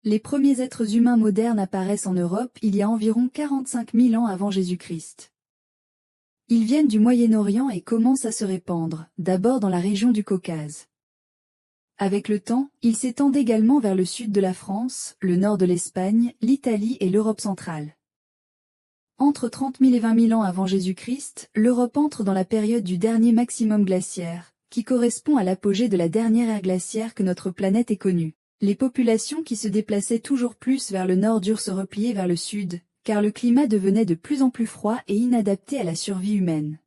Les premiers êtres humains modernes apparaissent en Europe il y a environ 45 000 ans avant Jésus-Christ. Ils viennent du Moyen-Orient et commencent à se répandre, d'abord dans la région du Caucase. Avec le temps, ils s'étendent également vers le sud de la France, le nord de l'Espagne, l'Italie et l'Europe centrale. Entre 30 000 et 20 000 ans avant Jésus-Christ, l'Europe entre dans la période du dernier maximum glaciaire, qui correspond à l'apogée de la dernière ère glaciaire que notre planète ait connue. Les populations qui se déplaçaient toujours plus vers le nord durent se replier vers le sud, car le climat devenait de plus en plus froid et inadapté à la survie humaine.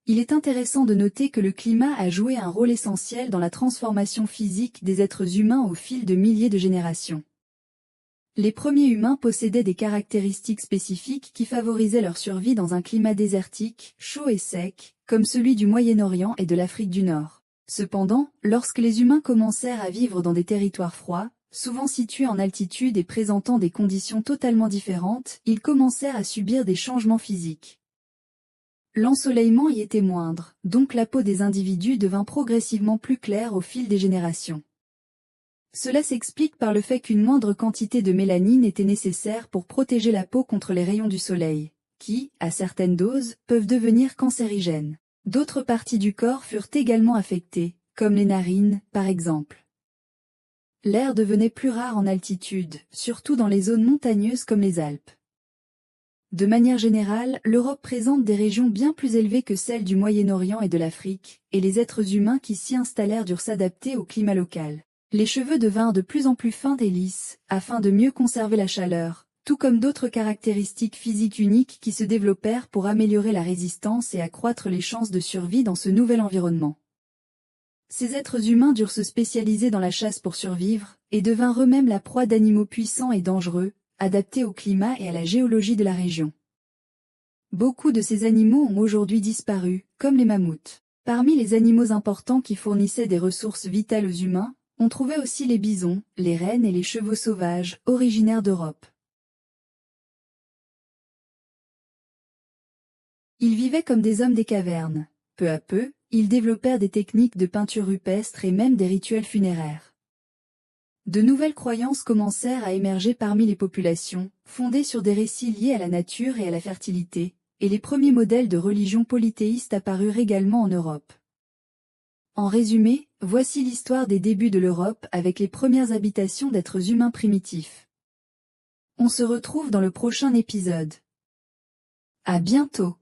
Il est intéressant de noter que le climat a joué un rôle essentiel dans la transformation physique des êtres humains au fil de milliers de générations. Les premiers humains possédaient des caractéristiques spécifiques qui favorisaient leur survie dans un climat désertique, chaud et sec, comme celui du Moyen-Orient et de l'Afrique du Nord. Cependant, lorsque les humains commencèrent à vivre dans des territoires froids, souvent situés en altitude et présentant des conditions totalement différentes, ils commencèrent à subir des changements physiques. L'ensoleillement y était moindre, donc la peau des individus devint progressivement plus claire au fil des générations. Cela s'explique par le fait qu'une moindre quantité de mélanine était nécessaire pour protéger la peau contre les rayons du soleil, qui, à certaines doses, peuvent devenir cancérigènes. D'autres parties du corps furent également affectées, comme les narines, par exemple. L'air devenait plus rare en altitude, surtout dans les zones montagneuses comme les Alpes. De manière générale, l'Europe présente des régions bien plus élevées que celles du Moyen-Orient et de l'Afrique, et les êtres humains qui s'y installèrent durent s'adapter au climat local. Les cheveux devinrent de plus en plus fins et lisses, afin de mieux conserver la chaleur, tout comme d'autres caractéristiques physiques uniques qui se développèrent pour améliorer la résistance et accroître les chances de survie dans ce nouvel environnement. Ces êtres humains durent se spécialiser dans la chasse pour survivre, et devinrent eux-mêmes la proie d'animaux puissants et dangereux, adaptés au climat et à la géologie de la région. Beaucoup de ces animaux ont aujourd'hui disparu, comme les mammouths. Parmi les animaux importants qui fournissaient des ressources vitales aux humains, on trouvait aussi les bisons, les rennes et les chevaux sauvages, originaires d'Europe. Ils vivaient comme des hommes des cavernes. Peu à peu, ils développèrent des techniques de peinture rupestre et même des rituels funéraires. De nouvelles croyances commencèrent à émerger parmi les populations, fondées sur des récits liés à la nature et à la fertilité, et les premiers modèles de religion polythéiste apparurent également en Europe. En résumé, voici l'histoire des débuts de l'Europe avec les premières habitations d'êtres humains primitifs. On se retrouve dans le prochain épisode. À bientôt!